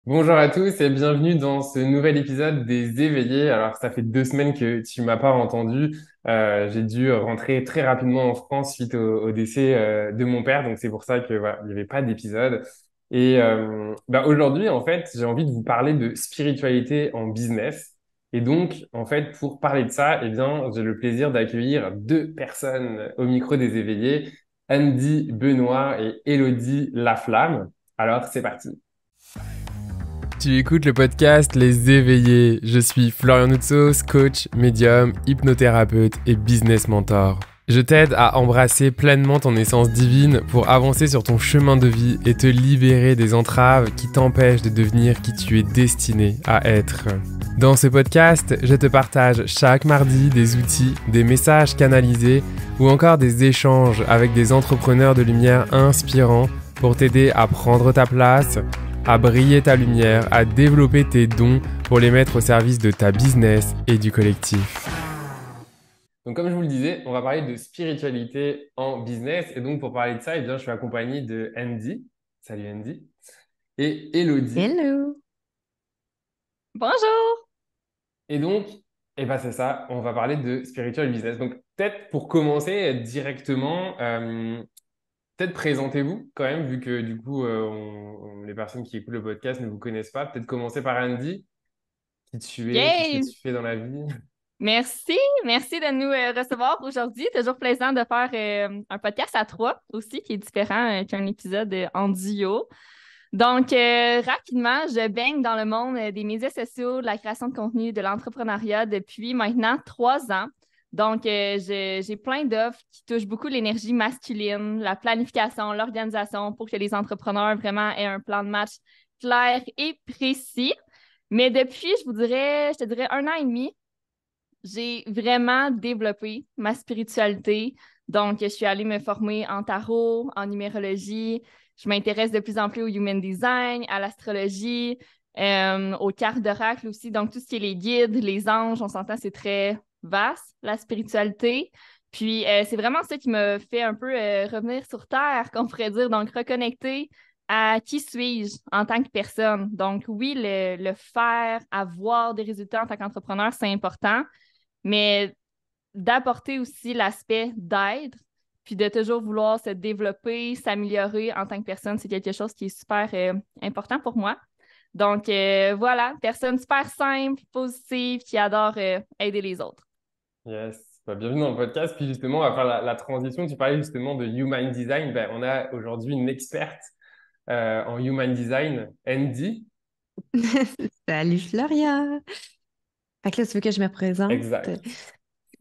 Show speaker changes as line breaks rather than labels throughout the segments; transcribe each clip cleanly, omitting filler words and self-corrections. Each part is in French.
Bonjour à tous et bienvenue dans ce nouvel épisode des Éveillés. Alors, ça fait 2 semaines que tu m'as pas entendu. J'ai dû rentrer très rapidement en France suite au décès de mon père, donc c'est pour ça que voilà, il n'y avait pas d'épisode. Et aujourd'hui, en fait, j'ai envie de vous parler de spiritualité en business. Et donc, en fait, pour parler de ça, eh bien, j'ai le plaisir d'accueillir deux personnes au micro des Éveillés, Andy Benoît et Elodie Laflamme. Alors, c'est parti.
Tu écoutes le podcast Les Éveillés. Je suis Florian Noutsos, coach, médium, hypnothérapeute et business mentor. Je t'aide à embrasser pleinement ton essence divine pour avancer sur ton chemin de vie et te libérer des entraves qui t'empêchent de devenir qui tu es destiné à être. Dans ce podcast, je te partage chaque mardi des outils, des messages canalisés ou encore des échanges avec des entrepreneurs de lumière inspirants pour t'aider à prendre ta place, à briller ta lumière, à développer tes dons pour les mettre au service de ta business et du collectif.
Donc, comme je vous le disais, on va parler de spiritualité en business. Et donc, pour parler de ça, eh bien, je suis accompagné de Andy. Salut Andy. Et Elodie.
Hello!
Bonjour!
Et donc, c'est ça, on va parler de spiritual business. Donc, peut-être pour commencer directement, peut-être présentez-vous quand même, vu que du coup, les personnes qui écoutent le podcast ne vous connaissent pas. Peut-être commencer par Andy. Qui tu es, qu'est-ce que
Yay!
tu fais dans la vie?
Merci, merci de nous recevoir aujourd'hui. Toujours plaisant de faire un podcast à trois aussi, qui est différent qu'un épisode en duo. Donc, rapidement, je baigne dans le monde des médias sociaux, de la création de contenu, de l'entrepreneuriat depuis maintenant 3 ans. Donc, j'ai plein d'offres qui touchent beaucoup l'énergie masculine, la planification, l'organisation pour que les entrepreneurs vraiment aient un plan de match clair et précis. Mais depuis, je te dirais 1 an et demi, j'ai vraiment développé ma spiritualité. Donc, je suis allée me former en tarot, en numérologie. Je m'intéresse de plus en plus au human design, à l'astrologie, aux cartes d'oracle aussi. Donc, tout ce qui est les guides, les anges, on s'entend, c'est très vaste, la spiritualité. Puis, c'est vraiment ça qui m'a fait un peu revenir sur Terre, qu'on pourrait dire. Donc, reconnecter à qui suis-je en tant que personne. Donc, oui, le faire, avoir des résultats en tant qu'entrepreneur, c'est important, mais d'apporter aussi l'aspect d'aide, puis de toujours vouloir se développer, s'améliorer en tant que personne, c'est quelque chose qui est super important pour moi. Donc voilà, personne super simple, positive, qui adore aider les autres.
Yes. Bienvenue dans le podcast. Puis justement, on va faire la transition. Tu parlais justement de Human Design. On a aujourd'hui une experte en Human Design, Andy.
Salut Florian! Fait que là, tu veux que je me présente?
Exact.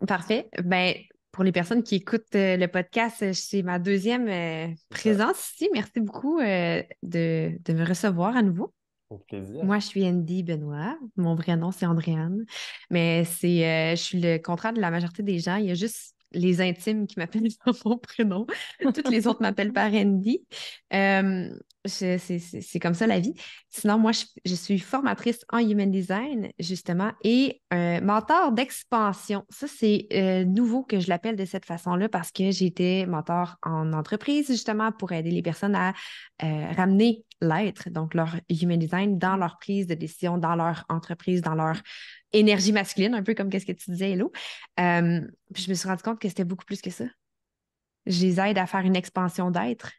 Parfait. Ben, pour les personnes qui écoutent le podcast, c'est ma deuxième
C'est ça.
présence ici. Merci beaucoup de me recevoir à nouveau.
Avec plaisir.
Moi, je suis Andy Benoît. Mon vrai nom, c'est Andréane. Mais je suis le contraire de la majorité des gens. Il y a juste les intimes qui m'appellent par mon prénom. Toutes les autres m'appellent par Andy. Euh, c'est comme ça la vie. Sinon, moi, je suis formatrice en Human Design, justement, et mentor d'expansion. Ça, c'est nouveau que je l'appelle de cette façon-là parce que j'ai été mentor en entreprise, justement, pour aider les personnes à ramener l'être, donc leur human design, dans leur prise de décision, dans leur entreprise, dans leur énergie masculine, un peu comme qu'est-ce que tu disais, Hello. Puis je me suis rendu compte que c'était beaucoup plus que ça. Je les aide à faire une expansion d'être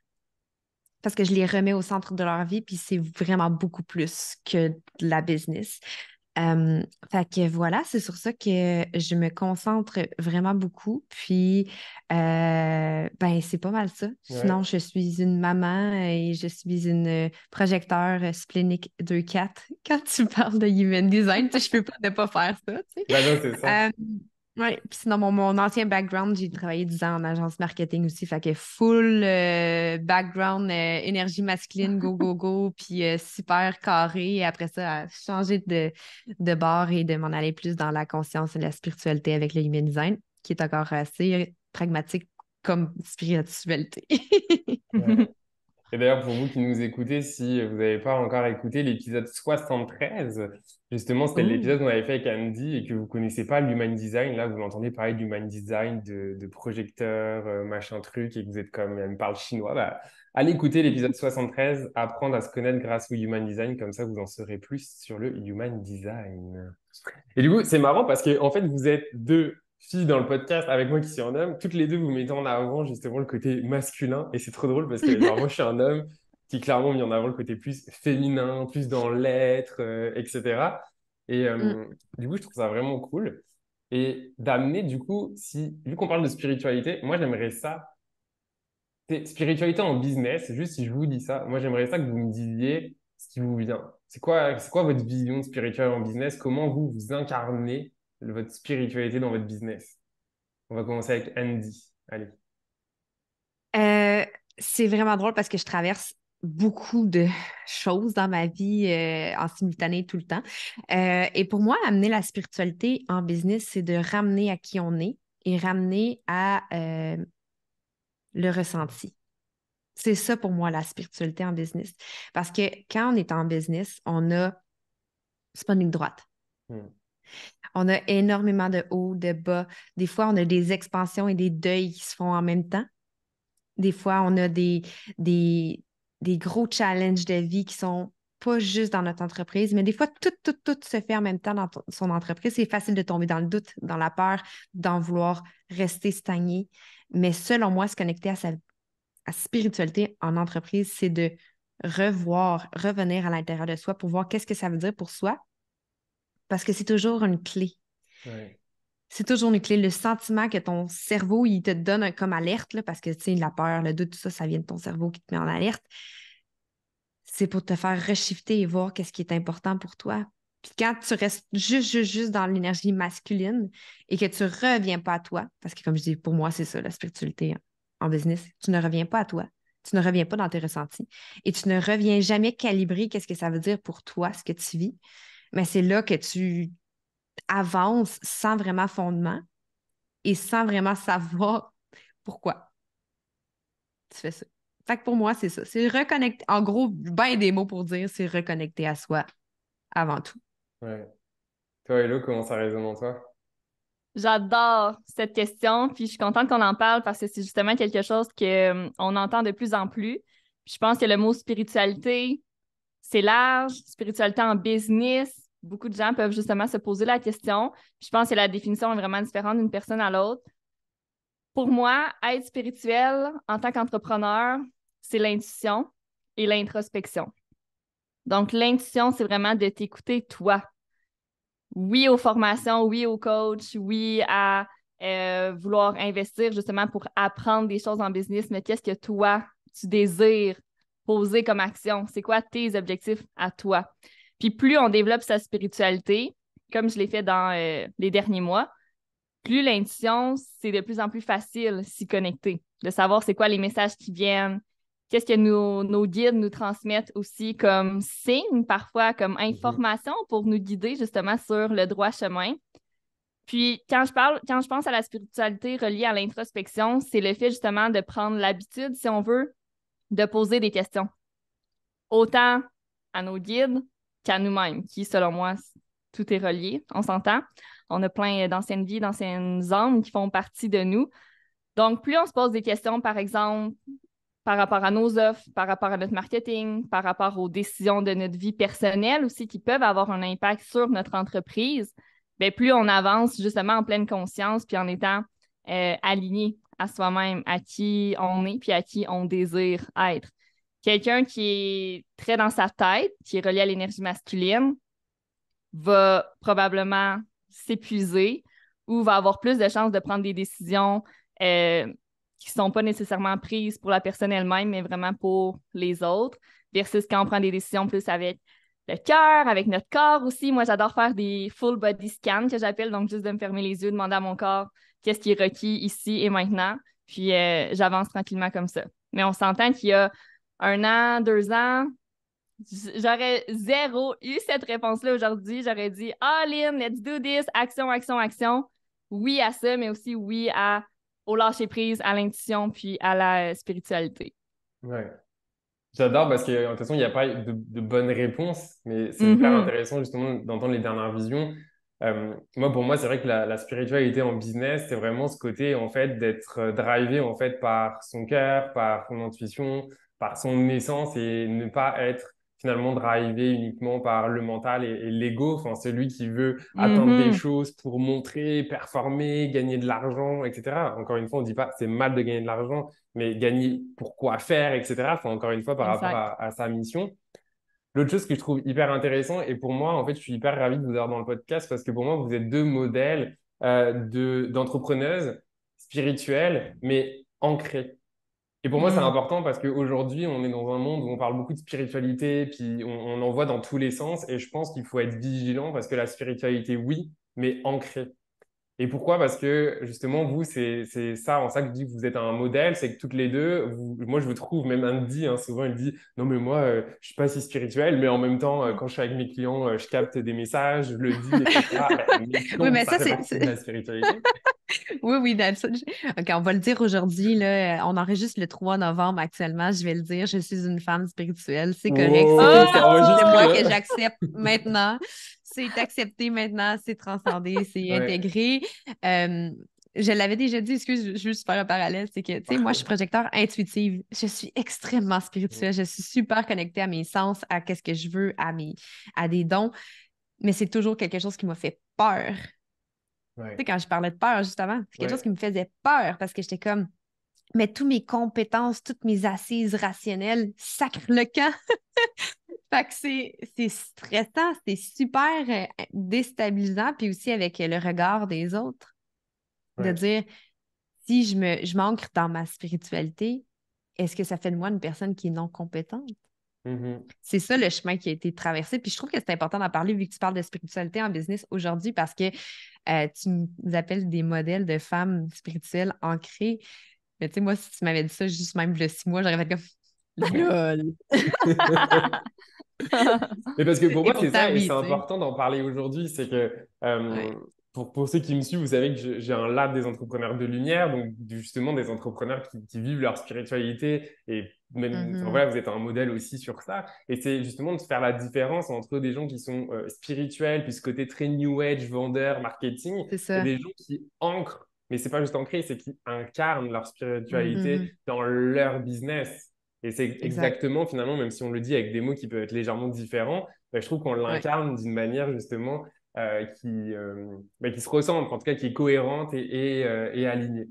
parce que je les remets au centre de leur vie, puis c'est vraiment beaucoup plus que de la business. Fait que voilà, c'est sur ça que je me concentre vraiment beaucoup. Puis, ben, c'est pas mal ça.
Ouais.
Sinon, je suis une maman et je suis une projecteur splénique 2-4. Quand tu parles de human design, tu sais, je peux pas ne pas faire ça, tu sais.
Ben non, c'est ça.
Ouais, puis sinon, mon ancien background, j'ai travaillé 10 ans en agence marketing aussi, fait que full background, énergie masculine, go, go, go, puis super carré. Et après ça, à changer de bord et de m'en aller plus dans la conscience et la spiritualité avec le human design, qui est encore assez pragmatique comme spiritualité.
Ouais. Et d'ailleurs, pour vous qui nous écoutez, si vous n'avez pas encore écouté l'épisode 73, justement, c'était
Oh.
l'épisode qu'on avait fait avec Andy et que vous connaissez pas l'human design. Là, vous l'entendez parler d'human design, de projecteur, machin truc, et que vous êtes comme, elle me parle chinois. Bah, allez écouter l'épisode 73, apprendre à se connaître grâce au human design. Comme ça, vous en saurez plus sur le human design. Et du coup, c'est marrant parce que, en fait, vous êtes deux filles dans le podcast avec moi qui suis un homme. Toutes les deux, vous mettez en avant justement le côté masculin. Et c'est trop drôle parce que, genre, moi, je suis un homme qui clairement mis en avant le côté plus féminin, plus dans l'être, etc. Et
Mm.
du coup, je trouve ça vraiment cool. Et d'amener, du coup, si, vu qu'on parle de spiritualité, moi, j'aimerais ça. Spiritualité en business, juste si je vous dis ça, moi, j'aimerais ça que vous me disiez ce qui vous vient. C'est quoi votre vision spirituelle en business? Comment vous, vous incarnez votre spiritualité dans votre business? On va commencer avec Andy. Allez.
Euh, c'est vraiment drôle parce que je traverse beaucoup de choses dans ma vie en simultané tout le temps. Et pour moi, amener la spiritualité en business, c'est de ramener à qui on est et ramener à le ressenti. C'est ça pour moi, la spiritualité en business. Parce que quand on est en business, c'est pas une ligne droite.
Hmm.
On a énormément de hauts, de bas. Des fois, on a des expansions et des deuils qui se font en même temps. Des fois, on a des, des gros challenges de vie qui sont pas juste dans notre entreprise, mais des fois, tout se fait en même temps dans son entreprise. C'est facile de tomber dans le doute, dans la peur, d'en vouloir rester stagné. Mais selon moi, se connecter à sa spiritualité en entreprise, c'est de revenir à l'intérieur de soi pour voir qu'est-ce que ça veut dire pour soi, parce que c'est toujours une clé.
Ouais.
C'est toujours une clé. Le sentiment que ton cerveau, il te donne comme alerte, là, parce que, tu sais, la peur, le doute, tout ça, ça vient de ton cerveau qui te met en alerte. C'est pour te faire reshifter et voir qu'est-ce qui est important pour toi. Puis quand tu restes juste dans l'énergie masculine et que tu reviens pas à toi, parce que comme je dis, pour moi, c'est ça, la spiritualité en business, tu ne reviens pas à toi. Tu ne reviens pas dans tes ressentis et tu ne reviens jamais calibrer qu'est-ce que ça veut dire pour toi, ce que tu vis. Mais c'est là que tu avances sans vraiment fondement et sans vraiment savoir pourquoi tu fais ça. Fait que pour moi, c'est ça. C'est reconnecter. En gros, ben des mots pour dire, c'est reconnecter à soi avant tout.
Ouais. Toi, Hello, comment ça résonne en toi?
J'adore cette question, puis je suis contente qu'on en parle parce que c'est justement quelque chose on entend de plus en plus. Puis je pense que le mot spiritualité, c'est large, spiritualité en business. Beaucoup de gens peuvent justement se poser la question. Puis je pense que la définition est vraiment différente d'une personne à l'autre. Pour moi, être spirituel en tant qu'entrepreneur, c'est l'intuition et l'introspection. Donc, l'intuition, c'est vraiment de t'écouter toi. Oui aux formations, oui aux coachs, oui à vouloir investir justement pour apprendre des choses en business, mais qu'est-ce que toi, tu désires poser comme action? C'est quoi tes objectifs à toi? Puis plus on développe sa spiritualité, comme je l'ai fait dans les derniers mois, plus l'intuition, c'est de plus en plus facile s'y connecter, de savoir c'est quoi les messages qui viennent, qu'est-ce que nos guides nous transmettent aussi comme signes, parfois comme
Mhm.
information pour nous guider justement sur le droit chemin. Puis quand je pense à la spiritualité reliée à l'introspection, c'est le fait justement de prendre l'habitude, si on veut, de poser des questions, autant à nos guides qu'à nous-mêmes, qui, selon moi, tout est relié, on s'entend. On a plein d'anciennes vies, d'anciennes âmes qui font partie de nous. Donc, plus on se pose des questions, par exemple, par rapport à nos offres, par rapport à notre marketing, par rapport aux décisions de notre vie personnelle aussi qui peuvent avoir un impact sur notre entreprise, bien, plus on avance justement en pleine conscience puis en étant aligné à soi-même, à qui on est puis à qui on désire être. Quelqu'un qui est très dans sa tête, qui est relié à l'énergie masculine, va probablement s'épuiser ou va avoir plus de chances de prendre des décisions qui ne sont pas nécessairement prises pour la personne elle-même, mais vraiment pour les autres, versus quand on prend des décisions plus avec le cœur, avec notre corps aussi. Moi, j'adore faire des full body scans que j'appelle, donc juste de me fermer les yeux, demander à mon corps qu'est-ce qui est requis ici et maintenant, puis j'avance tranquillement comme ça. Mais on s'entend qu'il y a 1 an, 2 ans, j'aurais zéro eu cette réponse-là aujourd'hui. J'aurais dit all in, let's do this, action, action, action. Oui à ça, mais aussi oui au lâcher prise, à l'intuition, puis à la spiritualité.
Ouais. J'adore parce que de toute façon, il n'y a pas de bonne réponse, mais c'est hyper
Mhm.
intéressant justement d'entendre les dernières visions. Moi, pour moi, c'est vrai que la spiritualité en business, c'est vraiment ce côté en fait d'être drivé en fait par son cœur, par son intuition, par son essence et ne pas être finalement drivé uniquement par le mental et l'ego. Enfin, celui qui veut atteindre des
Mhm.
choses pour montrer, performer, gagner de l'argent, etc. Encore une fois, on dit pas c'est mal de gagner de l'argent, mais gagner pour quoi faire, etc. Enfin, encore une fois, par rapport
Exact.
à sa mission. L'autre chose que je trouve hyper intéressant, et pour moi, en fait, je suis hyper ravi de vous avoir dans le podcast parce que pour moi, vous êtes deux modèles d'entrepreneuses spirituelles, mais ancrées. Et pour moi, c'est
Mm.
important parce qu'aujourd'hui, on est dans un monde où on parle beaucoup de spiritualité, puis on en voit dans tous les sens, et je pense qu'il faut être vigilant parce que la spiritualité, oui, mais ancrée. Et pourquoi? Parce que justement, vous, c'est ça, en ça que je dis que vous êtes un modèle, c'est que toutes les deux, moi je vous trouve, même Andy, hein, souvent elle dit, non mais moi, je suis pas si spirituel, mais en même temps, quand je suis avec mes clients, je capte des messages, je le dis, etc. Ben, mais
Oui,
donc,
mais
ça
ça,
fait partie de la spiritualité.
Oui, oui, OK, on va le dire aujourd'hui, là. On enregistre le 3 novembre actuellement. Je vais le dire, je suis une femme spirituelle. C'est correct.
Wow, c'est
C'est
enregistré
moi
Oh!
que
là.
j'accepte maintenant. C'est accepté maintenant. C'est transcendé. C'est
Ouais.
intégré. Euh, je l'avais déjà dit, excuse, je veux juste faire un parallèle. C'est que, tu sais, moi, je suis projecteur intuitive. Je suis extrêmement spirituelle. Je suis super connectée à mes sens, à qu'est-ce que je veux, à des dons. Mais c'est toujours quelque chose qui m'a fait peur. Tu sais,
Ouais.
quand je parlais de peur, justement, c'est quelque chose qui
Ouais.
me faisait peur parce que j'étais comme, mais toutes mes compétences, toutes mes assises rationnelles sacrent le camp. Fait que c'est stressant, c'est super déstabilisant, puis aussi avec le regard des autres, de
Ouais.
dire, si je m'ancre dans ma spiritualité, est-ce que ça fait de moi une personne qui est non compétente?
Mhm.
C'est ça le chemin qui a été traversé. Puis je trouve que c'est important d'en parler vu que tu parles de spiritualité en business aujourd'hui parce que tu nous appelles des modèles de femmes spirituelles ancrées. Mais tu sais, moi, si tu m'avais dit ça juste même le 6 mois, j'aurais fait comme LOL.
Mais parce que pour
Et
moi, c'est
pourtant,
ça, et
oui,
c'est
tu sais.
important d'en parler aujourd'hui, c'est que
Ouais.
pour ceux qui me suivent, vous savez que j'ai un lab des entrepreneurs de lumière, donc justement des entrepreneurs qui vivent leur spiritualité, et même, enfin,
Mhm.
voilà, vous êtes un modèle aussi sur ça, et c'est justement de faire la différence entre des gens qui sont spirituels, puis ce côté très new age, vendeur, marketing,
C'est
et
ça.
des gens qui ancrent, mais c'est pas juste ancré, c'est qui incarnent leur spiritualité
Mhm.
dans leur business. Et c'est
Exact.
exactement, finalement, même si on le dit avec des mots qui peuvent être légèrement différents, je trouve qu'on
Ouais.
l'incarne d'une manière, justement, qui se ressemble, en tout cas, qui est cohérente et alignée.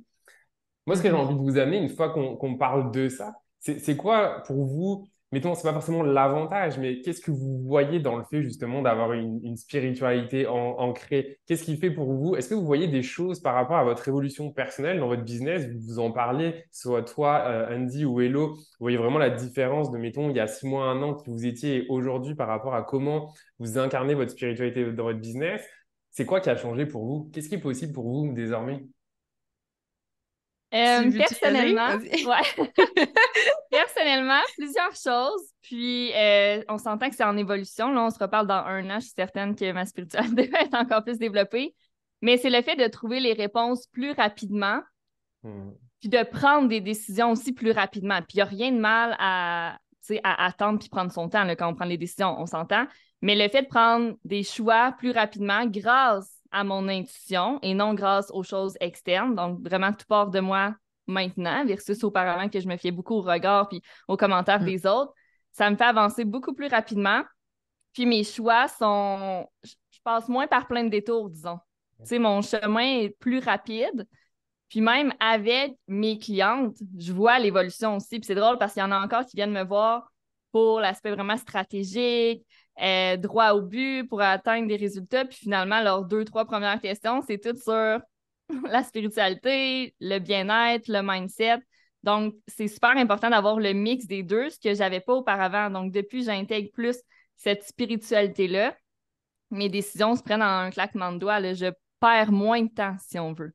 Moi, ce que j'ai
Mhm.
envie de vous amener, une fois qu'on parle de ça, c'est quoi pour vous, mettons, c'est pas forcément l'avantage, mais qu'est-ce que vous voyez dans le fait justement d'avoir une spiritualité ancrée? Qu'est-ce qui fait pour vous? Est-ce que vous voyez des choses par rapport à votre évolution personnelle dans votre business? Vous en parlez, soit toi, Andy ou Hello, vous voyez vraiment la différence de, mettons, il y a 6 mois, un an qui vous étiez et aujourd'hui par rapport à comment vous incarnez votre spiritualité dans votre business? C'est quoi qui a changé pour vous? Qu'est-ce qui est possible pour vous désormais?
Tu veux-tu y aller?
Personnellement,
Vas-y.
ouais. Personnellement, plusieurs choses. Puis, on s'entend que c'est en évolution. Là, on se reparle dans un an. Je suis certaine que ma spiritualité va être encore plus développée. Mais c'est le fait de trouver les réponses plus rapidement,
Hmm.
puis de prendre des décisions aussi plus rapidement. Puis, il n'y a rien de mal à, tu sais, à attendre puis prendre son temps là, quand on prend les décisions, on s'entend. Mais le fait de prendre des choix plus rapidement grâce à mon intuition et non grâce aux choses externes, donc vraiment tout part de moi maintenant versus auparavant que je me fiais beaucoup au regard puis aux commentaires
Mm.
des autres, ça me fait avancer beaucoup plus rapidement. Puis mes choix sont... Je passe moins par plein de détours, disons. Tu sais, mon chemin est plus rapide. Puis même avec mes clientes, je vois l'évolution aussi. Puis c'est drôle parce qu'il y en a encore qui viennent me voir pour l'aspect vraiment stratégique, droit au but, pour atteindre des résultats. Puis finalement, leurs 2, 3 premières questions, c'est tout sur la spiritualité, le bien-être, le mindset. Donc, c'est super important d'avoir le mix des deux, ce que j'avais pas auparavant. Donc, depuis, j'intègre plus cette spiritualité-là. Mes décisions se prennent en un claquement de doigts, là. Je perds moins de temps, si on veut.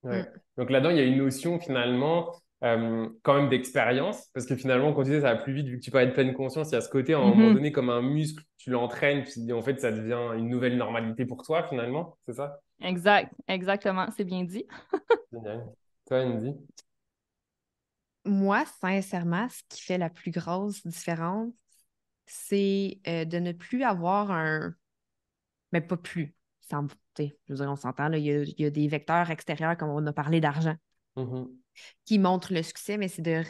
Ouais.
Mm.
Donc là-dedans, il y a une notion finalement quand même d'expérience, parce que finalement, quand tu disais ça va plus vite, vu que tu parlais de pleine conscience, il y a ce côté à un moment
Mhm.
donné comme un muscle, tu l'entraînes, puis en fait, ça devient une nouvelle normalité pour toi finalement, c'est ça?
Exact, exactement, c'est bien dit.
Génial. Toi, Andy?
moi, sincèrement, ce qui fait la plus grosse différence, c'est de ne plus avoir mais pas plus. Je veux dire, on s'entend, là, il y a des vecteurs extérieurs, comme on a parlé d'argent,
Mhm.
qui montrent le succès, mais c'est de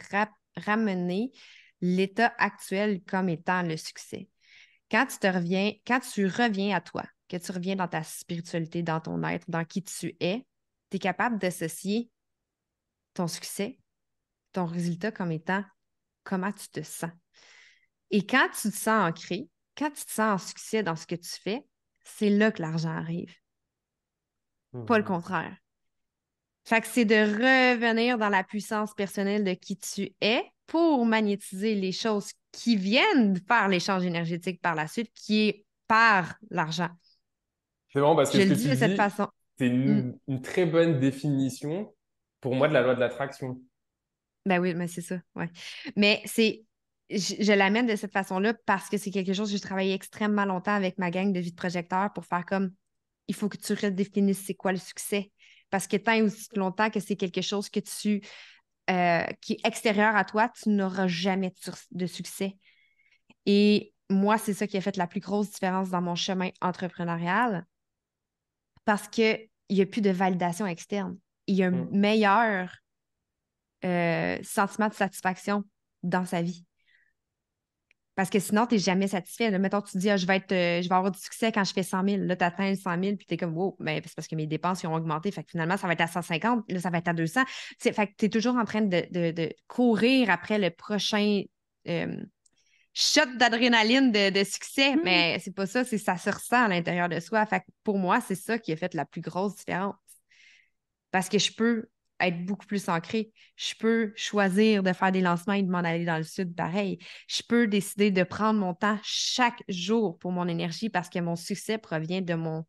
ramener l'état actuel comme étant le succès. Quand quand tu reviens à toi, que tu reviens dans ta spiritualité, dans ton être, dans qui tu es, tu es capable d'associer ton succès, ton résultat comme étant comment tu te sens. Et quand tu te sens ancré, quand tu te sens en succès dans ce que tu fais, c'est là que l'argent arrive, pas le
Mhm.
contraire. Fait que c'est de revenir dans la puissance personnelle de qui tu es pour magnétiser les choses qui viennent faire l'échange énergétique par la suite, qui est par l'argent.
C'est marrant parce que
Je
ce
le
que
dis
tu
de cette
dis,
façon.
c'est
Mm.
une très bonne définition pour moi de la loi de l'attraction.
Ben oui, mais c'est ça, ouais. Mais je l'amène de cette façon-là parce que c'est quelque chose que j'ai travaillé extrêmement longtemps avec ma gang de vie de projecteurs pour faire comme, il faut que tu redéfinisses c'est quoi le succès. Parce que tant et aussi longtemps que c'est quelque chose qui est extérieur à toi, tu n'auras jamais de succès. Et moi, c'est ça qui a fait la plus grosse différence dans mon chemin entrepreneurial parce qu'il n'y a plus de validation externe. Il y a un
Mm.
meilleur sentiment de satisfaction dans sa vie. Parce que sinon, tu n'es jamais satisfait. Là, mettons, tu te dis, ah, je vais avoir du succès quand je fais 100 000. Là, tu atteins 100 000, puis tu es comme, wow, mais c'est parce que mes dépenses ils ont augmenté. Fait que finalement, ça va être à 150, là, ça va être à 200. Fait que tu es toujours en train de courir après le prochain euh, shot d'adrénaline de succès.
Hmm.
Mais c'est pas ça, ça se ressent à l'intérieur de soi. Fait que pour moi, c'est ça qui a fait la plus grosse différence. Parce que je peux être beaucoup plus ancrée. Je peux choisir de faire des lancements et de m'en aller dans le sud pareil. Je peux décider de prendre mon temps chaque jour pour mon énergie parce que mon succès provient de mon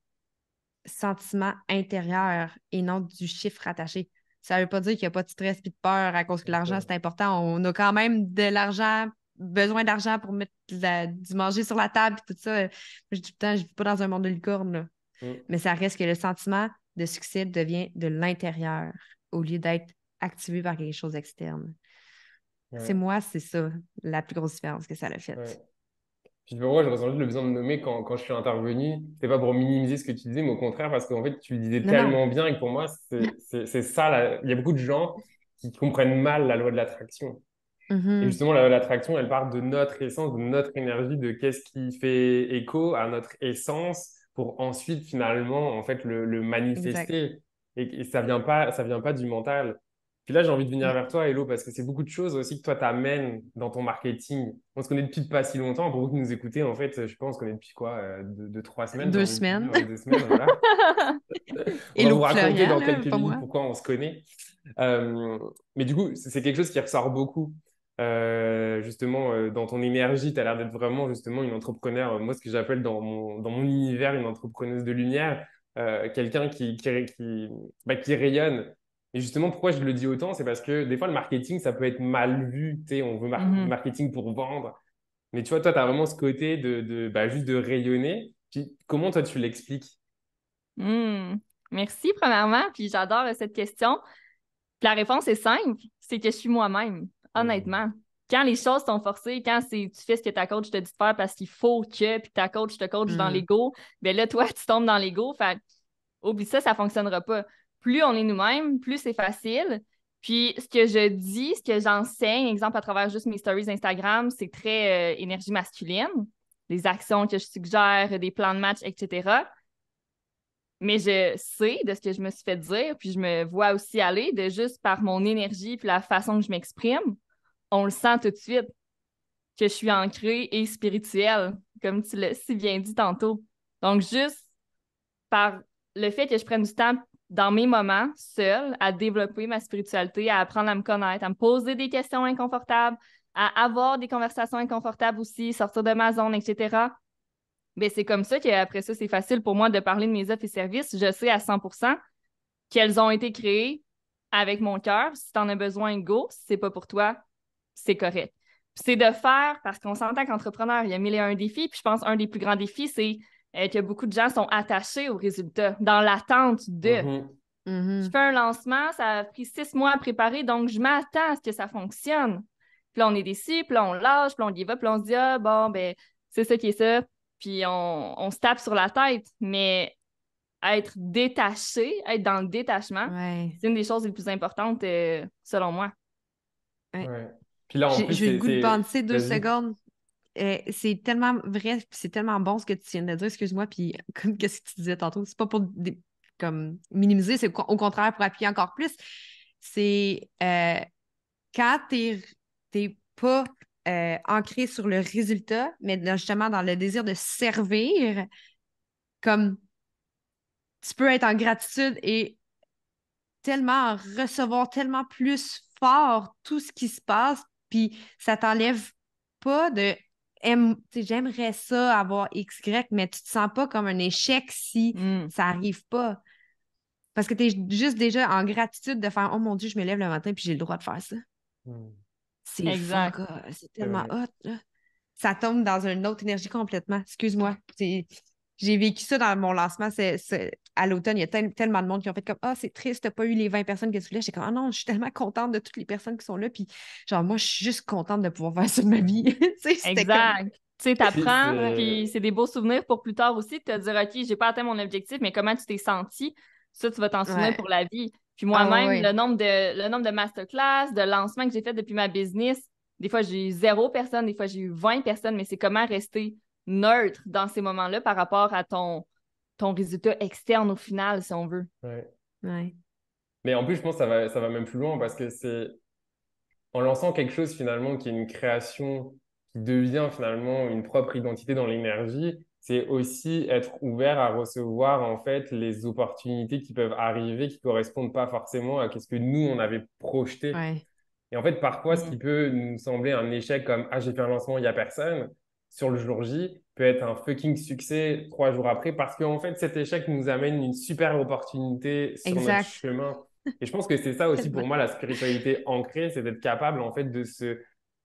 sentiment intérieur et non du chiffre rattaché. Ça ne veut pas dire qu'il n'y a pas de stress et de peur à cause que
C'est
l'argent,
ça.
c'est important. On a quand même de l'argent, besoin d'argent pour mettre du manger sur la table et tout ça. Moi, je dis tout le temps, je ne vis pas dans un monde de licorne, là.
Mm.
Mais ça reste que le sentiment de succès devient de l'intérieur au lieu d'être activé par quelque chose d'externe.
Ouais,
C'est ça, la plus grosse différence que ça a
ouais.
faite.
Puis pour moi, je ressens juste le besoin de nommer quand je suis intervenu. C'est pas pour minimiser ce que tu disais, mais au contraire, parce qu'en fait, tu le disais
Non, non.
tellement bien et que pour moi, c'est ça. Il y a beaucoup de gens qui comprennent mal la loi de l'attraction. Et
Mhm.
justement, la loi de l'attraction, elle part de notre essence, de notre énergie, de qu'est-ce qui fait écho à notre essence pour ensuite, finalement, en fait, le
Exact.
manifester. Et ça vient pas du mental. Puis là, j'ai envie de venir
Mm.
vers toi, Hello, parce que c'est beaucoup de choses aussi que toi, t'amènes dans ton marketing. On se connaît depuis pas si longtemps. Pour vous qui nous écoutez, en fait, je pense qu'on se connaît depuis quoi? 3 semaines, j'ai
Deux
envie de dire,
semaines.
ouais, 2 semaines, voilà. On va
Hello
vous raconter
Florian,
dans
là,
quelques
pas
minutes
moi.
pourquoi on se connaît. Mais du coup, c'est quelque chose qui ressort beaucoup. Justement, dans ton énergie, tu as l'air d'être vraiment justement une entrepreneur. Moi, ce que j'appelle dans mon univers, une entrepreneuse de lumière, quelqu'un qui rayonne. Et justement, pourquoi je le dis autant, c'est parce que des fois, le marketing, ça peut être mal vu. Tu sais, on veut du
Mhm.
marketing pour vendre. Mais tu vois, toi, tu as vraiment ce côté juste de rayonner. Puis, comment toi, tu l'expliques?
Hmm. Merci, premièrement, puis j'adore cette question. Puis la réponse est simple, c'est que je suis moi-même,
Mhm.
honnêtement. Quand les choses sont forcées, quand tu fais ce que ta coach te dit de faire parce qu'il faut que, puis ta coach te coach dans
Mm.
l'ego, ben là, toi, tu tombes dans l'ego, fait oublie ça, ça fonctionnera pas. Plus on est nous-mêmes, plus c'est facile. Puis ce que je dis, ce que j'enseigne, exemple à travers juste mes stories Instagram, c'est très énergie masculine, les actions que je suggère, des plans de match, etc. Mais je sais de ce que je me suis fait dire, puis je me vois aussi aller de juste par mon énergie puis la façon que je m'exprime, on le sent tout de suite que je suis ancrée et spirituelle, comme tu l'as si bien dit tantôt. Donc, juste par le fait que je prenne du temps dans mes moments, seule, à développer ma spiritualité, à apprendre à me connaître, à me poser des questions inconfortables, à avoir des conversations inconfortables aussi, sortir de ma zone, etc. Ben, c'est comme ça qu'après ça, c'est facile pour moi de parler de mes offres et services. Je sais à 100% qu'elles ont été créées avec mon cœur. Si tu en as besoin, go. Si c'est pas pour toi, c'est correct. Puis c'est de faire, parce qu'on s'entend qu'entrepreneur, il y a mille et un défis. Puis je pense un des plus grands défis, c'est que beaucoup de gens sont attachés aux résultats, dans l'attente de.
Mhm.
Je fais un lancement, ça a pris 6 mois à préparer, donc je m'attends à ce que ça fonctionne. Puis là, on est déçus, puis là, on lâche, puis là, on y va, puis là, on se dit, ah, bon, ben, c'est ça qui est ça. Puis on se tape sur la tête. Mais être détaché, être dans le détachement,
Ouais.
c'est une des choses les plus importantes, selon moi.
Ouais.
Ouais. Puis là, en plus,
J'ai le goût de
c'est...
penser 2
Vas-y.
secondes. C'est tellement vrai, puis c'est tellement bon ce que tu viens de dire, excuse-moi, puis comme qu'est-ce que tu disais tantôt, c'est pas pour comme minimiser, c'est au contraire pour appuyer encore plus. C'est quand t'es pas ancré sur le résultat, mais justement dans le désir de servir, comme tu peux être en gratitude et tellement recevoir tellement plus fort tout ce qui se passe, puis ça t'enlève pas de tu sais, j'aimerais ça avoir X, Y, mais tu te sens pas comme un échec si
Mm.
ça arrive pas. Parce que tu es juste déjà en gratitude de faire oh mon Dieu, je me lève le matin puis j'ai le droit de faire ça.
Hmm.
C'est
Exact.
c'est
C'est
tellement
vrai.
hot, là. Ça tombe dans une autre énergie complètement. Excuse-moi. J'ai vécu ça dans mon lancement à l'automne. Il y a tellement de monde qui ont fait comme ah, c'est triste, t'as pas eu les 20 personnes que tu voulais. J'étais comme ah non, je suis tellement contente de toutes les personnes qui sont là. Puis genre, moi, je suis juste contente de pouvoir faire ça de ma vie. Tu sais, c'était comme
Exact. Tu sais,
Puis
t'apprends,
ouais,
puis c'est des beaux souvenirs pour plus tard aussi, de te dire, OK, j'ai pas atteint mon objectif, mais comment tu t'es senti? Ça, tu vas t'en souvenir
ouais.
pour la vie. Puis
Ah ouais,
moi-même,
ouais.
le nombre de masterclass, de lancements que j'ai fait depuis ma business, des fois, j'ai eu 0 personne, des fois, j'ai eu 20 personnes, mais c'est comment rester neutre dans ces moments-là par rapport à ton résultat externe au final, si on veut.
ouais.
Ouais.
Mais en plus, je pense que ça va même plus loin parce que c'est en lançant quelque chose finalement qui est une création qui devient finalement une propre identité dans l'énergie, c'est aussi être ouvert à recevoir en fait les opportunités qui peuvent arriver qui correspondent pas forcément à ce que nous on avait projeté.
Ouais.
Et en fait, parfois, ce
Mm.
qui peut nous sembler un échec comme ah j'ai fait un lancement, il y a personne sur le jour J peut être un fucking succès 3 jours après parce qu'en fait cet échec nous amène une super opportunité sur notre
Exact.
chemin. Et je pense que c'est ça aussi pour
Tellement.
moi, la spiritualité ancrée, c'est d'être capable en fait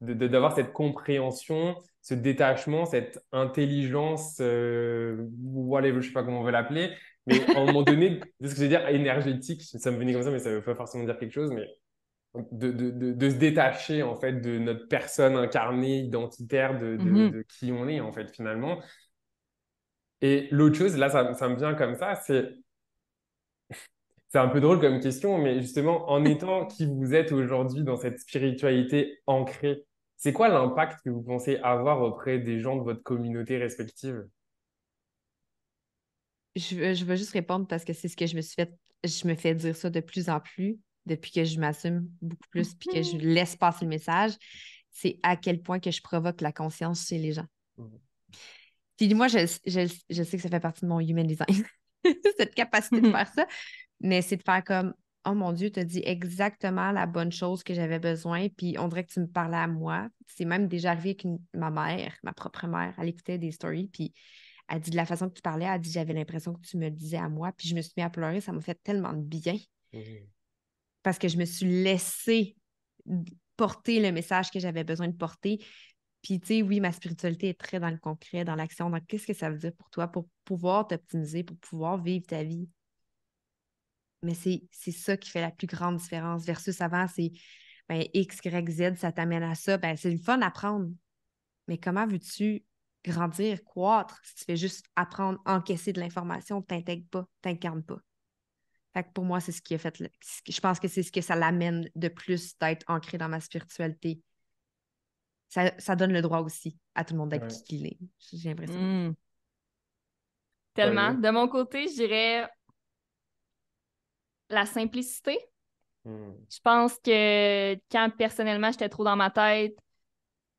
d'avoir cette compréhension, ce détachement, cette intelligence, whatever, je sais pas comment on veut l'appeler, mais à un moment donné, de ce que je veux dire, énergétique, ça me venait comme ça, mais ça veut pas forcément dire quelque chose, mais de se détacher en fait de notre personne incarnée, identitaire,
Mhm.
de qui on est en fait finalement. Et l'autre chose, là, ça me vient comme ça, c'est un peu drôle comme question, mais justement, en étant qui vous êtes aujourd'hui dans cette spiritualité ancrée, c'est quoi l'impact que vous pensez avoir auprès des gens de votre communauté respective?
Je veux juste répondre parce que c'est ce que je me suis fait. Je me fais dire ça de plus en plus depuis que je m'assume beaucoup plus puis que je laisse passer le message. C'est à quel point que je provoque la conscience chez les gens.
Mhm.
Puis moi, je sais que ça fait partie de mon human design, cette capacité de
Mhm.
faire ça, mais c'est de faire comme oh mon Dieu, tu as dit exactement la bonne chose que j'avais besoin, puis on dirait que tu me parlais à moi. C'est même déjà arrivé avec ma mère, ma propre mère, elle écoutait des stories, puis elle dit de la façon que tu parlais, elle dit j'avais l'impression que tu me le disais à moi, puis je me suis mis à pleurer, ça m'a fait tellement de bien
Mhm.
parce que je me suis laissée porter le message que j'avais besoin de porter. Puis, tu sais, oui, ma spiritualité est très dans le concret, dans l'action. Donc, qu'est-ce que ça veut dire pour toi pour pouvoir t'optimiser, pour pouvoir vivre ta vie? Mais c'est ça qui fait la plus grande différence versus avant, c'est ben, X, Y, Z, ça t'amène à ça. Ben, c'est le fun à apprendre. Mais comment veux-tu grandir, croître si tu fais juste apprendre, encaisser de l'information, t'intègres pas, t'incarnes pas? Fait que pour moi, c'est ce qui a fait. Je pense que c'est ce que ça l'amène de plus d'être ancré dans ma spiritualité. Ça donne le droit aussi à tout le monde d'être
Ouais.
qui qu'il est. J'ai l'impression.
Mm. Tellement.
Pauline?
De mon côté, je dirais la simplicité.
Mhm.
Je pense que quand personnellement j'étais trop dans ma tête,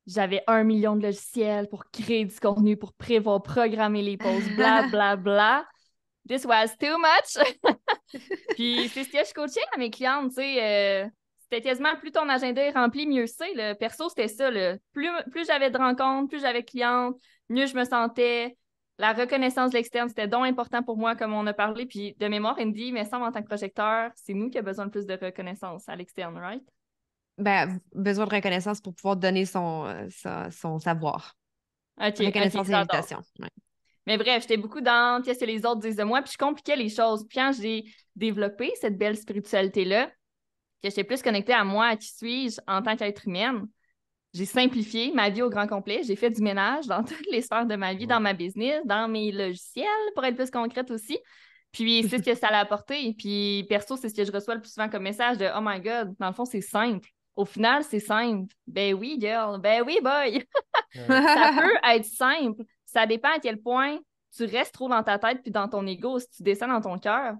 j'avais 1 million de logiciels pour créer du contenu, pour prévoir, programmer les posts, bla bla bla. This was too much. Puis c'est ce que je coachais à mes clientes, tu sais. C'était quasiment plus ton agenda est rempli, mieux c'est. Le perso, c'était ça. Plus j'avais de rencontres, plus j'avais de clientes, mieux je me sentais. La reconnaissance de l'externe, c'était donc important pour moi, comme on a parlé. Puis de mémoire, Andy, mais ça, en tant que projecteur, c'est nous qui avons besoin de plus de reconnaissance à l'externe, right?
Ben, besoin de reconnaissance pour pouvoir donner son savoir.
OK, OK,
Reconnaissance et
j'adore.
invitation. Ouais.
Mais bref, j'étais beaucoup dans qu'est-ce que les autres disent de moi, puis je compliquais les choses. Puis quand j'ai développé cette belle spiritualité-là, que j'étais plus connectée à moi, à qui suis-je en tant qu'être humaine, j'ai simplifié ma vie au grand complet. J'ai fait du ménage dans toutes les sphères de ma vie, dans
Ouais.
ma business, dans mes logiciels, pour être plus concrète aussi. Puis c'est ce que ça l'a apporté. Puis perso, c'est ce que je reçois le plus souvent comme message de « Oh my God, dans le fond, c'est simple. » Au final, c'est simple. Ben oui, girl. Ben oui, boy.
Ouais.
Ça peut être simple. Ça dépend à quel point tu restes trop dans ta tête puis dans ton ego. Si tu descends dans ton cœur,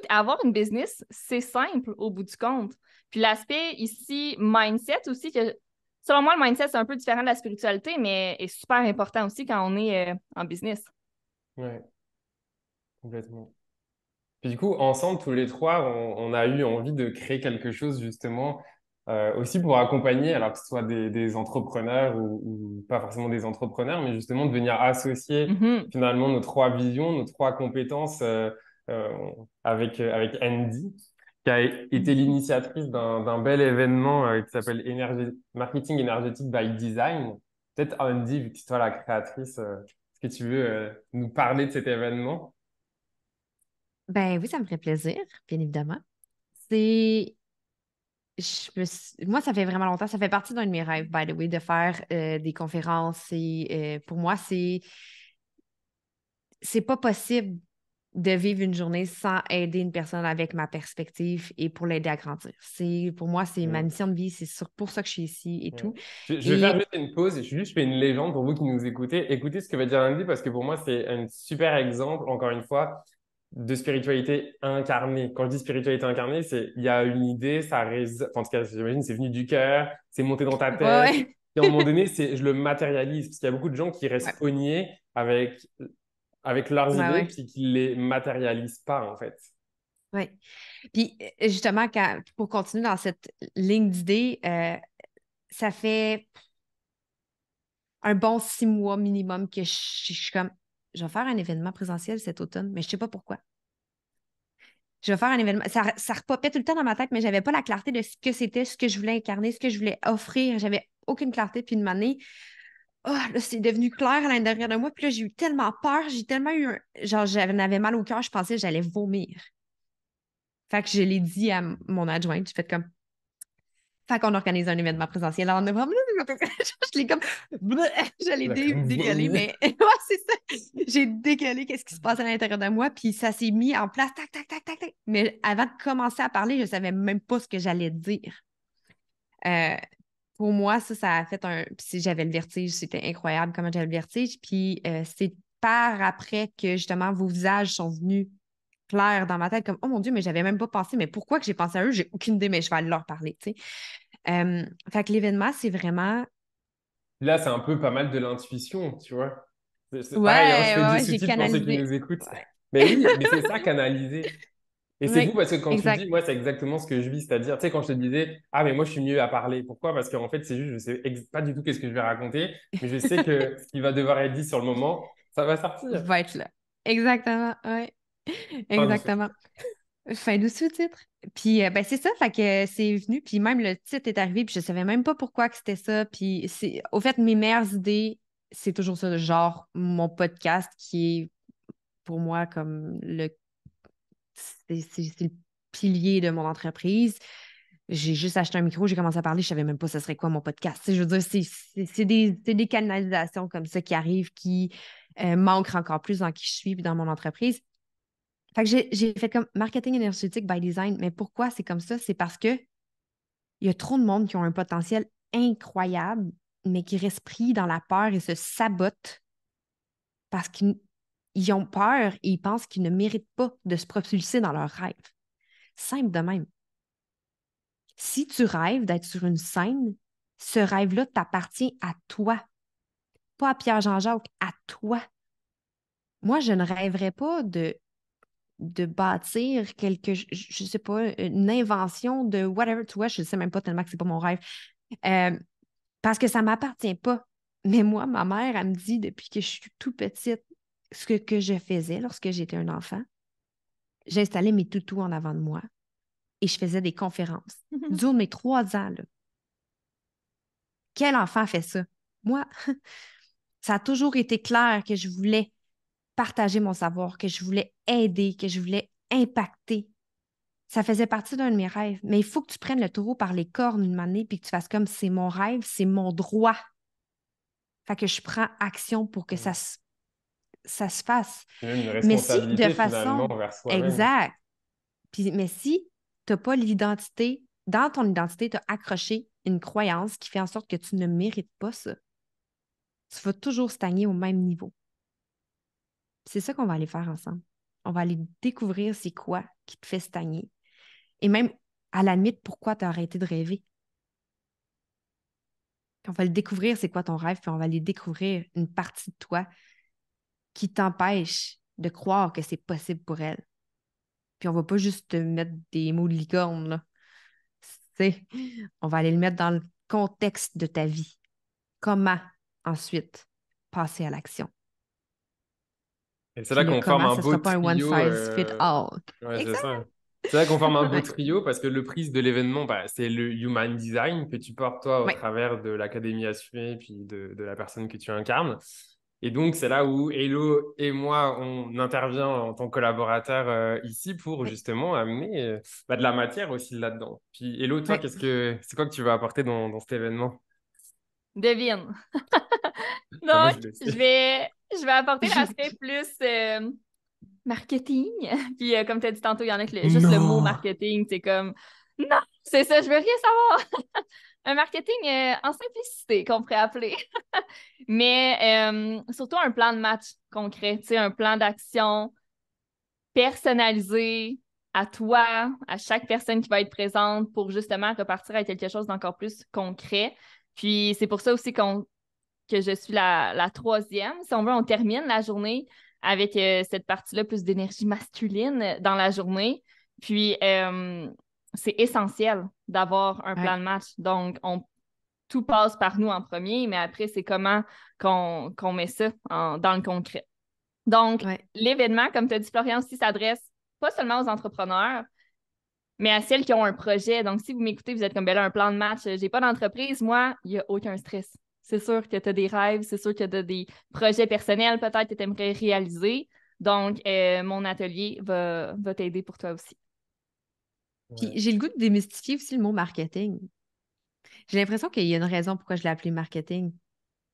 avoir une business, c'est simple au bout du compte. Puis l'aspect ici, mindset aussi, que selon moi, le mindset, c'est un peu différent de la spiritualité, mais est super important aussi quand on est en business.
Ouais, complètement. Puis du coup, ensemble, tous les trois, on a eu envie de créer quelque chose justement aussi pour accompagner, alors que ce soit des entrepreneurs ou pas forcément des entrepreneurs, mais justement de venir associer
Mhm.
finalement nos trois visions, nos trois compétences euh, avec Andy, qui a été l'initiatrice d'un bel événement qui s'appelle Marketing énergétique by Design. Peut-être Andy, vu que c'est toi la créatrice, est-ce que tu veux nous parler de cet événement?
Ben oui, ça me ferait plaisir, bien évidemment. C'est. Moi, ça fait vraiment longtemps. Ça fait partie d'un de mes rêves, by the way, de faire des conférences. Et pour moi, c'est pas possible de vivre une journée sans aider une personne avec ma perspective et pour l'aider à grandir. Pour moi, c'est ma mission de vie. Pour ça que je suis ici et
Ouais.
tout.
Je vais faire
Et
juste une pause. Je fais une légende pour vous qui nous écoutez. Écoutez ce que va dire Andy parce que pour moi, c'est un super exemple, encore une fois, de spiritualité incarnée. Quand je dis spiritualité incarnée, c'est il y a une idée, ça résonne. En tout cas, j'imagine, c'est venu du cœur, c'est monté dans ta
ouais,
tête.
ouais.
Et à un moment donné, je le matérialise parce qu'il y a beaucoup de gens qui
Ouais,
restent cognés avec leurs
ouais,
idées
ouais.
puis qui les matérialisent pas, en fait.
Ouais. Puis justement, pour continuer dans cette ligne d'idées, ça fait un bon 6 mois minimum que je suis comme, je vais faire un événement présentiel cet automne, mais je sais pas pourquoi. Je vais faire un événement. Ça repopait tout le temps dans ma tête, mais j'avais pas la clarté de ce que c'était, ce que je voulais incarner, ce que je voulais offrir. J'avais aucune clarté. Puis une année, oh, là, c'est devenu clair à l'intérieur de moi. Puis là, j'ai eu tellement peur, j'ai tellement eu genre, j'en avais mal au cœur, je pensais que j'allais vomir. Fait que je l'ai dit à mon adjointe, j'ai fait comme, fait qu'on organise un événement présentiel en novembre. Je l'ai comme. Je l'ai
Il a comme
dégueulé,
vomi.
mais ouais, c'est ça. J'ai dégueulé qu'est-ce qui se passe à l'intérieur de moi, puis ça s'est mis en place, tac, tac, tac, tac, tac. Mais avant de commencer à parler, je savais même pas ce que j'allais dire. Euh, pour moi, ça a fait un. Puis si j'avais le vertige, c'était incroyable comment j'avais le vertige. Puis c'est par après que justement vos visages sont venus clairs dans ma tête, comme oh mon Dieu, mais j'avais même pas pensé, mais pourquoi que j'ai pensé à eux, j'ai aucune idée, mais je vais aller leur parler, tu sais. Fait que l'événement, c'est vraiment.
Là, c'est un peu pas mal de l'intuition, tu vois. C'est pareil, hein, je
Ouais,
fais
ouais,
du
ouais, j'ai
sous-titre pour ceux qui
canalisé.
nous écoutent.
Ouais.
Mais oui, mais c'est ça, canaliser. Et c'est fou
Oui,
parce que quand tu
exact.
dis, moi, c'est exactement ce que je vis. C'est-à-dire, tu sais, quand je te disais, ah, mais moi, je suis mieux à parler. Pourquoi? Parce qu'en fait, c'est juste, je sais pas du tout qu'est-ce que je vais raconter, mais je sais que ce qui va devoir être dit sur le moment, ça va sortir.
Va être là. Exactement, oui.
Fin du sous-titre.
Exactement. Fin du sous-titre. Puis, ben, c'est ça, fait que c'est venu, puis même le titre est arrivé, puis je savais même pas pourquoi que c'était ça. Puis, au fait, mes meilleures idées, c'est toujours ça, genre mon podcast qui est pour moi comme c'est le pilier de mon entreprise. J'ai juste acheté un micro, j'ai commencé à parler, je savais même pas ce serait quoi mon podcast. Tu sais, je veux dire, c'est des canalisations comme ça qui arrivent, qui manquent encore plus dans qui je suis et dans mon entreprise. Fait que j'ai fait comme marketing énergétique by design. Mais pourquoi c'est comme ça? C'est parce que il y a trop de monde qui ont un potentiel incroyable, mais qui restent pris dans la peur et se sabotent parce qu'ils ont peur et ils pensent qu'ils ne méritent pas de se propulser dans leurs rêves. Simple de même. Si tu rêves d'être sur une scène, ce rêve-là t'appartient à toi, pas à Pierre-Jean-Jacques, à toi. Moi, je ne rêverais pas de bâtir je sais pas, une invention de whatever, tu vois, je ne sais même pas tellement que c'est pas mon rêve. Euh, Parce que ça ne m'appartient pas. Mais moi, ma mère, elle me dit depuis que je suis tout petite, ce que je faisais lorsque j'étais un enfant, j'installais mes toutous en avant de moi et je faisais des conférences. Du haut de mes 3 ans, là. Quel enfant fait ça? Moi, ça a toujours été clair que je voulais partager mon savoir, que je voulais aider, que je voulais impacter. Ça faisait partie d'un de mes rêves. Mais il faut que tu prennes le taureau par les cornes une année puis que tu fasses comme c'est mon rêve, c'est mon droit. Fait que je prends action pour que ça se fasse.
C'est même une
Mais si de
responsabilité finalement
façon
envers soi-même.
exacte, mais si tu n'as pas l'identité, dans ton identité, tu as accroché une croyance qui fait en sorte que tu ne mérites pas ça, tu vas toujours stagner au même niveau. C'est ça qu'on va aller faire ensemble. On va aller découvrir c'est quoi qui te fait stagner. Et même, à la limite, pourquoi tu as arrêté de rêver. On va le découvrir c'est quoi ton rêve, puis on va aller découvrir une partie de toi qui t'empêche de croire que c'est possible pour elle. Puis on va pas juste te mettre des mots de licorne, là. C'est, on va aller le mettre dans le contexte de ta vie. Comment ensuite passer à l'action.
Et c'est
Puis
là
le
qu'on forme
comment,
un
ça ne
beau
sera pas un one
trio.
size fit all.
Ouais, c'est
Exact.
ça. C'est là qu'on forme un beau
Ouais.
trio parce que le prix de l'événement, bah, c'est le Human Design que tu portes toi au
Ouais.
travers de l'Académie Assumée et puis de la personne que tu incarnes. Et donc, c'est là où Hello et moi, on intervient en tant que collaborateurs ici pour
Ouais.
justement amener de la matière aussi là-dedans. Puis Hello, toi,
Ouais.
c'est quoi que tu vas apporter dans cet événement?
Devine.
Ah, moi,
Donc,
je le
je
sais.
vais, je vais apporter l'aspect plus marketing. Puis, comme tu as dit tantôt, il y en a que juste le mot
Non!
marketing, c'est comme non, c'est ça, je veux rien savoir. Un marketing en simplicité, qu'on pourrait appeler. Mais surtout un plan de match concret, tu sais, un plan d'action personnalisé à toi, à chaque personne qui va être présente pour justement repartir avec quelque chose d'encore plus concret. Puis c'est pour ça aussi que je suis la troisième. Si on veut, on termine la journée avec cette partie-là, plus d'énergie masculine dans la journée. Puis c'est essentiel d'avoir un
Ouais.
plan de match. Donc, tout passe par nous en premier, mais après, c'est comment qu'on met ça dans le concret. Donc,
Ouais.
l'événement, comme tu as dit, Florian, aussi s'adresse pas seulement aux entrepreneurs, mais à celles qui ont un projet. Donc, si vous m'écoutez, vous êtes comme, ben là, un plan de match, j'ai pas d'entreprise, moi, il n'y a aucun stress. C'est sûr que tu as des rêves, c'est sûr que tu as des projets personnels peut-être que tu aimerais réaliser. Donc, mon atelier va t'aider pour toi aussi.
Puis
Ouais.
j'ai le goût de démystifier aussi le mot marketing. J'ai l'impression qu'il y a une raison pourquoi je l'ai appelé marketing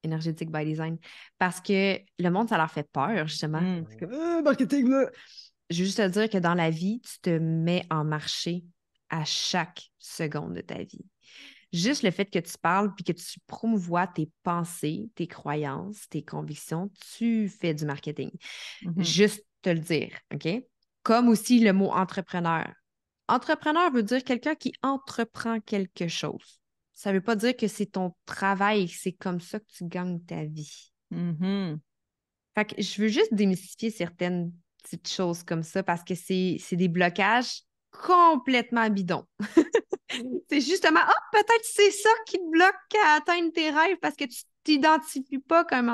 énergétique by design. Parce que le monde, ça leur fait peur, justement.
Mm.
C'est comme, marketing, là. Je veux juste te dire que dans la vie, tu te mets en marché à chaque seconde de ta vie. Juste le fait que tu parles puis que tu promouvois tes pensées, tes croyances, tes convictions, tu fais du marketing.
Mhm.
Juste te le dire, OK? Comme aussi le mot entrepreneur. Entrepreneur veut dire quelqu'un qui entreprend quelque chose. Ça ne veut pas dire que c'est ton travail, que c'est comme ça que tu gagnes ta vie.
Mhm.
Fait que je veux juste démystifier certaines petites choses comme ça parce que c'est des blocages complètement bidons. C'est justement, ah, peut-être c'est ça qui te bloque à atteindre tes rêves parce que tu t'identifies pas comme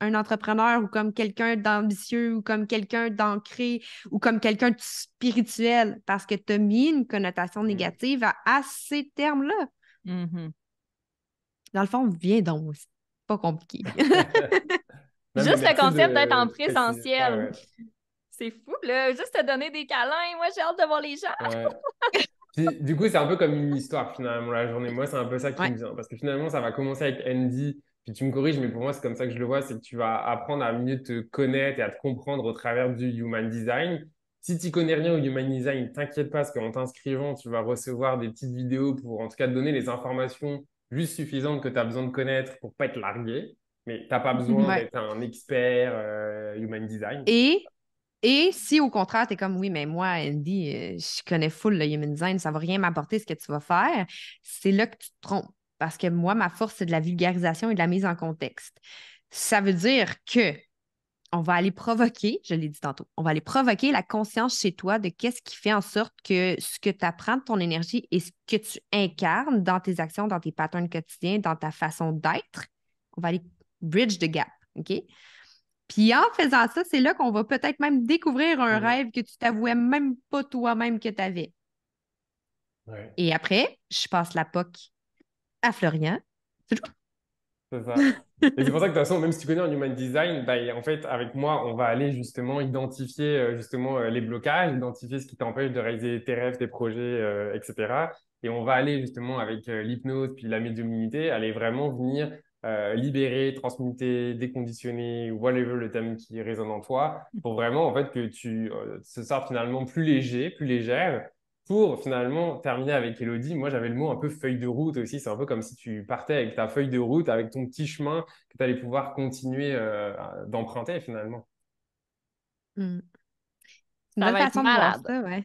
un entrepreneur ou comme quelqu'un d'ambitieux ou comme quelqu'un d'ancré ou comme quelqu'un de spirituel parce que tu as mis une connotation négative à ces termes-là.
Mhm.
Dans le fond, viens donc. C'est pas compliqué.
Non, mais
Juste le
merci
concept d'être en
de préciser. Ouais,
présentiel.
ouais.
C'est fou, là. Juste te donner des câlins. Moi, j'ai hâte de voir les gens.
Ouais. Puis, du coup, c'est un peu comme une histoire finalement la journée. Moi, c'est un peu ça qui me
Ouais.
vient. Parce que finalement, ça va commencer avec Andy. Puis tu me corriges, mais pour moi, c'est comme ça que je le vois. C'est que tu vas apprendre à mieux te connaître et à te comprendre au travers du Human Design. Si tu connais rien au Human Design, t'inquiète pas, parce qu'en t'inscrivant, tu vas recevoir des petites vidéos pour en tout cas te donner les informations juste suffisantes que tu as besoin de connaître pour pas être largué. Mais t'as pas besoin
Ouais.
d'être un expert Human Design.
Et, et si au contraire, tu es comme oui, mais moi, Andy, je connais full le human design, ça va rien m'apporter ce que tu vas faire, c'est là que tu te trompes. Parce que moi, ma force, c'est de la vulgarisation et de la mise en contexte. Ça veut dire que on va aller provoquer, je l'ai dit tantôt, on va aller provoquer la conscience chez toi de qu'est-ce qui fait en sorte que ce que tu apprends de ton énergie et ce que tu incarnes dans tes actions, dans tes patterns quotidiens, dans ta façon d'être, on va aller bridge the gap, OK? Puis en faisant ça, c'est là qu'on va peut-être même découvrir un
Mm.
rêve que tu t'avouais même pas toi-même que tu avais.
Ouais.
Et après, je passe la POC à Florian. C'est tout.
C'est ça. Et c'est pour ça que de toute façon, même si tu connais en human design, bah, en fait, avec moi, on va aller justement identifier justement les blocages, identifier ce qui t'empêche de réaliser tes rêves, tes projets, etc. Et on va aller justement avec l'hypnose puis la médiumnité, aller vraiment venir libérer, transmuter, déconditionner, whatever le thème qui résonne en toi, pour vraiment en fait que tu te sors finalement plus léger, plus légère pour finalement terminer avec Elodie, moi j'avais le mot un peu feuille de route aussi. C'est un peu comme si tu partais avec ta feuille de route, avec ton petit chemin que tu allais pouvoir continuer d'emprunter finalement.
Hmm. Une
Ça
bonne
va être
façon de voir
malade.
ça, ouais.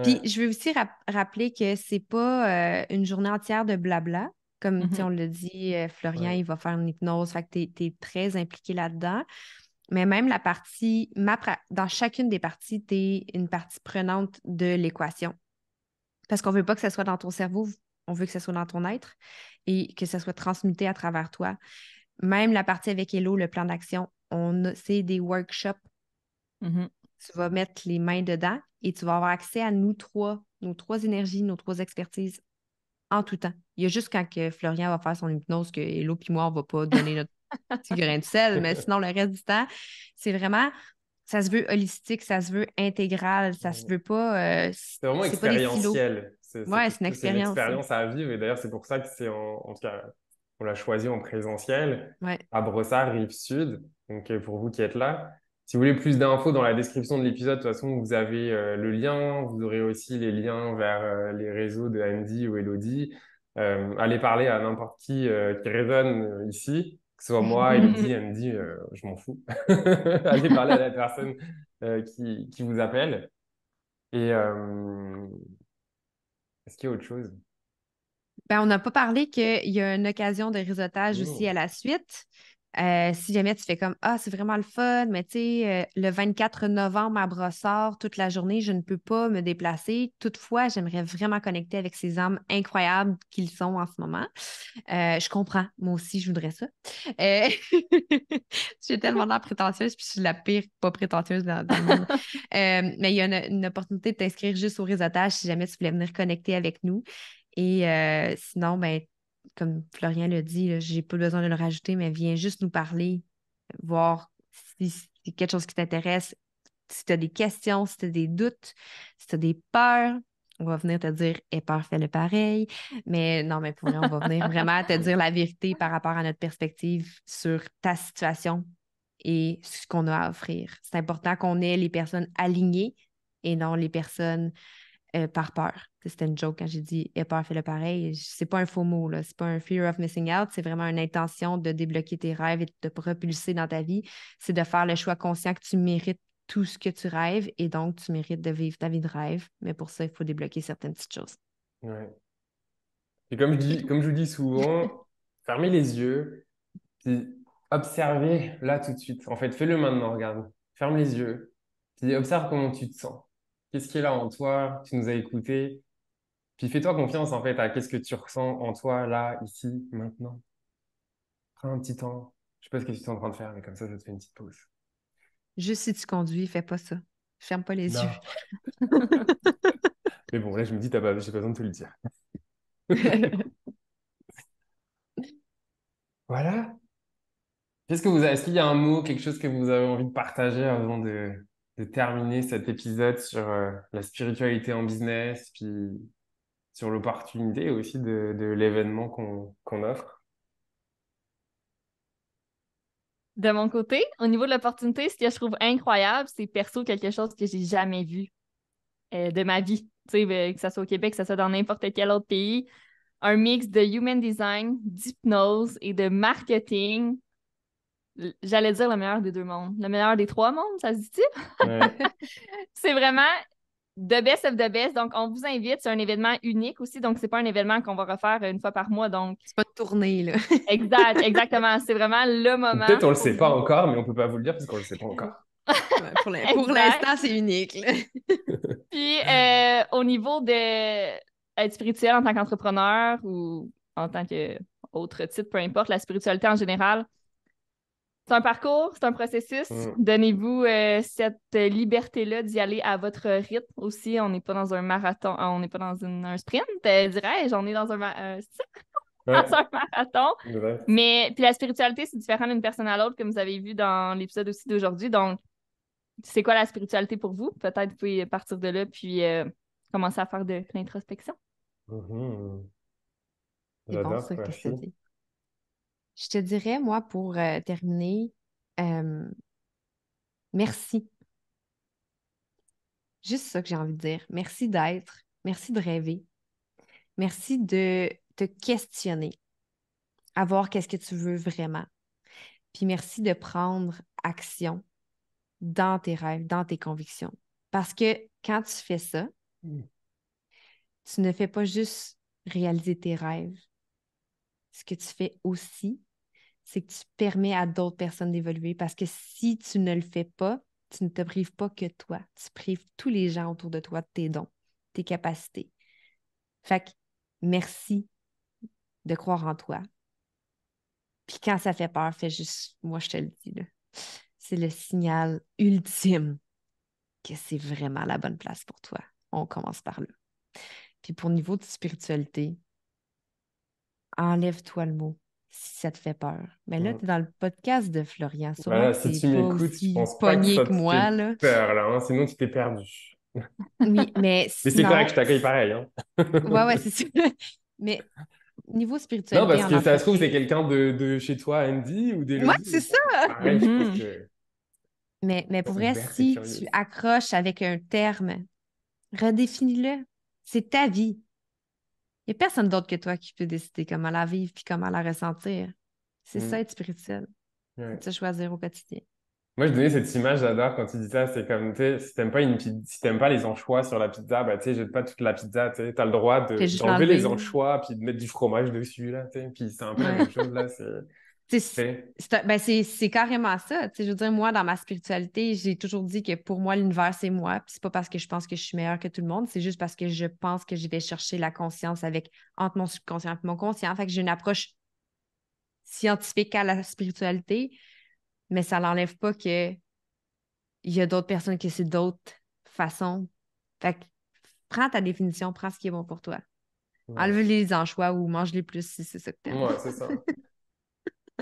Puis
Ouais.
je veux aussi rappeler que c'est pas une journée entière de blabla. Comme tu sais,
Mhm.
on l'a dit, Florian,
Ouais.
il va faire une hypnose, fait que tu es très impliqué là-dedans. Mais même la partie, dans chacune des parties, tu es une partie prenante de l'équation. Parce qu'on veut pas que ça soit dans ton cerveau, on veut que ça soit dans ton être et que ça soit transmuté à travers toi. Même la partie avec Hello, le plan d'action, c'est des workshops.
Mhm.
Tu vas mettre les mains dedans et tu vas avoir accès à nos trois énergies, nos trois expertises en tout temps. Il y a juste quand que Florian va faire son hypnose que Hello puis moi, on va pas donner notre petit grain de sel, mais sinon, le reste du temps, c'est vraiment, ça se veut holistique, ça se veut intégral, ça se veut pas,
C'est vraiment
c'est pas des silos.
expérientiel.
Ouais, c'est une
C'est une
expérience.
expérience à vivre. Et d'ailleurs, c'est pour ça que en tout cas, on l'a choisi en présentiel
Ouais.
à Brossard, Rive-Sud. Donc, pour vous qui êtes là, si vous voulez plus d'infos dans la description de l'épisode, de toute façon, vous avez le lien. Vous aurez aussi les liens vers les réseaux de Andy ou Elodie. Allez parler à n'importe qui résonne ici, que ce soit moi, Elodie, Andy, je m'en fous. Allez parler à la personne qui vous appelle. Et est-ce qu'il y a autre chose?
Ben, on n'a pas parlé qu'il y a une occasion de réseautage aussi
Hmm.
à la suite. Si jamais tu fais comme Ah, c'est vraiment le fun, mais tu sais, le 24 novembre à Brossard, toute la journée, je ne peux pas me déplacer. Toutefois, j'aimerais vraiment connecter avec ces âmes incroyables qu'ils sont en ce moment. Je comprends. Moi aussi, je voudrais ça. Euh, J'ai tellement l'air prétentieuse, puis je suis la pire pas prétentieuse dans le monde. Mais il y a une opportunité de t'inscrire juste au réseautage si jamais tu voulais venir connecter avec nous. Et sinon, ben, comme Florian l'a dit, là, j'ai pas besoin de le rajouter, mais viens juste nous parler, voir si c'est quelque chose qui t'intéresse, si tu as des questions, si tu as des doutes, si tu as des peurs. On va venir te dire, aie peur, fais-le pareil. Mais non, mais pour vrai, on va venir vraiment te dire la vérité par rapport à notre perspective sur ta situation et ce qu'on a à offrir. C'est important qu'on ait les personnes alignées et non les personnes par peur. C'était une joke quand j'ai dit aie peur, fais-le pareil. C'est pas un faux mot, là. C'est pas un fear of missing out. C'est vraiment une intention de débloquer tes rêves et de te propulser dans ta vie. C'est de faire le choix conscient que tu mérites tout ce que tu rêves et donc tu mérites de vivre ta vie de rêve. Mais pour ça, il faut débloquer certaines petites choses.
Ouais. Et
C'est tout.
comme je vous dis souvent, fermez les yeux, puis observez là tout de suite. En fait, fais-le maintenant, regarde. Ferme les yeux, puis observe comment tu te sens. Qu'est-ce qui est là en toi? Tu nous as écoutés. Puis fais-toi confiance en fait à qu'est-ce que tu ressens en toi là, ici, maintenant. Prends un petit temps. Je sais pas ce que tu es en train de faire, mais comme ça te fait une petite pause.
Juste si tu conduis, fais pas ça. Ferme pas les yeux.
Non. Mais bon, là, je me dis, j'ai pas besoin de te le dire. Voilà. Est-ce qu'il y a un mot, quelque chose que vous avez envie de partager avant de terminer cet épisode sur la spiritualité en business, puis sur l'opportunité aussi de l'événement qu'on offre?
De mon côté, au niveau de l'opportunité, ce que je trouve incroyable, c'est perso quelque chose que j'ai jamais vu de ma vie. Tu sais, que ce soit au Québec, que ce soit dans n'importe quel autre pays. Un mix de human design, d'hypnose et de marketing. J'allais dire le meilleur des deux mondes. Le meilleur des trois mondes, ça se dit-tu?
Ouais.
C'est vraiment the best of the best. Donc, on vous invite. C'est un événement unique aussi. Donc, c'est pas un événement qu'on va refaire une fois par mois. Donc,
C'est pas de tournée, là.
exactement. C'est vraiment le
Ou
moment
peut-être on le
pour
sait pas
vous.
encore, mais on peut pas vous le dire parce qu'on le sait pas encore.
Ouais, pour
Exact.
l'instant, c'est unique, là.
Puis, au niveau de être spirituel en tant qu'entrepreneur ou en tant qu'autre titre, peu importe, la spiritualité en général, c'est un parcours, c'est un processus.
Mm.
Donnez-vous cette liberté-là d'y aller à votre rythme aussi. On n'est pas dans un marathon, on n'est pas dans un sprint, dirais-je. On est dans c'est ça?
Ouais,
un marathon.
exact.
Mais puis la spiritualité, c'est différent d'une personne à l'autre, comme vous avez vu dans l'épisode aussi d'aujourd'hui. Donc, c'est quoi la spiritualité pour vous? Peut-être vous pouvez partir de là puis commencer à faire de l'introspection.
Mhm.
C'est bon,
J'adore,
ça, qu'est-ce que tu
merci.
dis? Je te dirais, moi, pour terminer, euh, merci. Juste ça que j'ai envie de dire. Merci d'être. Merci de rêver. Merci de te questionner, à voir qu'est-ce que tu veux vraiment. Puis merci de prendre action dans tes rêves, dans tes convictions. Parce que quand tu fais ça, tu ne fais pas juste réaliser tes rêves. Ce que tu fais aussi, c'est que tu permets à d'autres personnes d'évoluer parce que si tu ne le fais pas, tu ne te prives pas que toi. Tu prives tous les gens autour de toi de tes dons, tes capacités. Fait que merci de croire en toi. Puis quand ça fait peur, fais juste, moi je te le dis, là, c'est le signal ultime que c'est vraiment la bonne place pour toi. On commence par là. Puis pour le niveau de spiritualité, enlève-toi le mot si ça te fait peur. Mais là,
Mhm.
tu es dans le podcast de Florian. Sûrement
Voilà,
que
si
tu n'es
tu
pas
m'écoutes, je
aussi
pense pas que
pogné
ça
que
te fait
moi, là.
peur, là, hein, sinon tu t'es perdu.
Oui, mais
Mais c'est correct, je
sinon,
t'accueille pareil, hein.
ouais, ouais, c'est sûr. Mais niveau
Non,
spiritualité
parce
en
que ça se trouve, c'est
entreprise,
quelqu'un de chez toi, Andy ou
ouais,
d'Élodie.
c'est
Donc,
ça.
pareil, je pense
Mhm.
que
Mais pour vrai,
ouverte et
si tu
curieuse.
accroches avec un terme, redéfinis-le. C'est ta vie. Il n'y a personne d'autre que toi qui peut décider comment la vivre puis comment la ressentir. C'est ça,
Mm.
être spirituel. C'est de
Ouais.
se choisir au quotidien.
Moi, je donnais cette image, j'adore quand tu dis ça. C'est comme, tu sais, si t'aimes pas si t'aimes pas les anchois sur la pizza, bah, tu sais, jette pas toute la pizza, tu sais. T'as le droit
Fais juste
d'enlever les
l'enlever, là.
anchois puis de mettre du fromage dessus, là, tu sais. Puis c'est un peu la
Ouais.
même chose, là.
Tu
Tu
sais,
sais.
ben c'est carrément ça. Tu sais, je veux dire, moi, dans ma spiritualité, j'ai toujours dit que pour moi, l'univers, c'est moi. Puis c'est pas parce que je pense que je suis meilleure que tout le monde, c'est juste parce que je pense que je vais chercher la conscience avec entre mon subconscient et mon conscient. Fait que j'ai une approche scientifique à la spiritualité, mais ça n'enlève pas que il y a d'autres personnes qui c'est d'autres façons. Fait que prends ta définition, prends ce qui est bon pour toi.
Ouais,
Enlève les anchois ou mange-les plus si c'est ça que t'aimes.
ouais, c'est ça.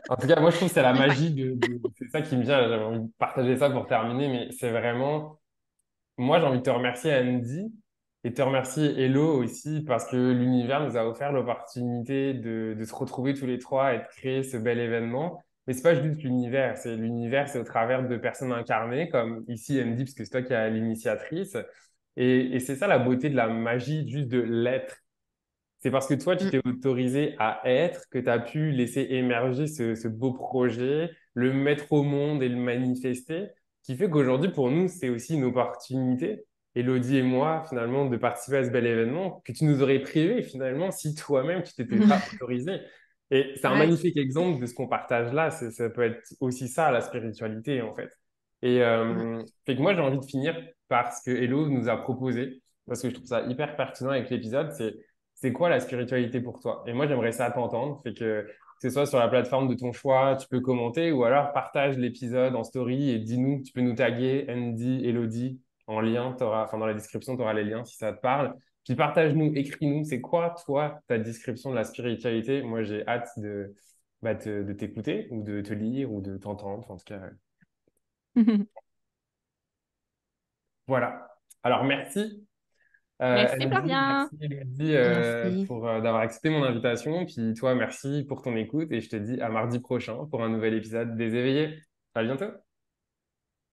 En tout cas, moi, je trouve que c'est la
Mais fin.
magie c'est ça qui me vient. J'avais envie de partager ça pour terminer, mais c'est vraiment, moi, j'ai envie de te remercier, Andy, et te remercier, Hello, aussi, parce que l'univers nous a offert l'opportunité de se retrouver tous les trois et de créer ce bel événement. Mais c'est pas juste l'univers, c'est au travers de personnes incarnées, comme ici, Andy, parce que c'est toi qui es l'initiatrice. Et c'est ça la beauté de la magie, juste de l'être. C'est parce que toi, tu
Mm.
t'es autorisé à être, que tu as pu laisser émerger ce beau projet, le mettre au monde et le manifester, qui fait qu'aujourd'hui, pour nous, c'est aussi une opportunité, Elodie et moi, finalement, de participer à ce bel événement, que tu nous aurais privé, finalement, si toi-même, tu t'étais pas autorisé. Et c'est un
Ouais.
magnifique exemple de ce qu'on partage là. Ça peut être aussi ça, la spiritualité, en fait. Et
Mm.
fait que moi, j'ai envie de finir par ce que Hello nous a proposé, parce que je trouve ça hyper pertinent avec l'épisode, c'est quoi la spiritualité pour toi? Et moi, j'aimerais ça t'entendre. Fait que ce soit sur la plateforme de ton choix, tu peux commenter ou alors partage l'épisode en story et dis-nous, tu peux nous taguer Andy, Elodie en lien, enfin dans la description, tu auras les liens si ça te parle. Puis partage-nous, écris-nous, c'est quoi toi ta description de la spiritualité? Moi, j'ai hâte de t'écouter ou de te lire ou de t'entendre. En tout cas, voilà. Alors, merci.
Merci,
Andy,
Florian.
merci Elodie
Merci.
pour d'avoir accepté mon invitation. Puis toi, merci pour ton écoute et je te dis à mardi prochain pour un nouvel épisode des Éveillés. À bientôt.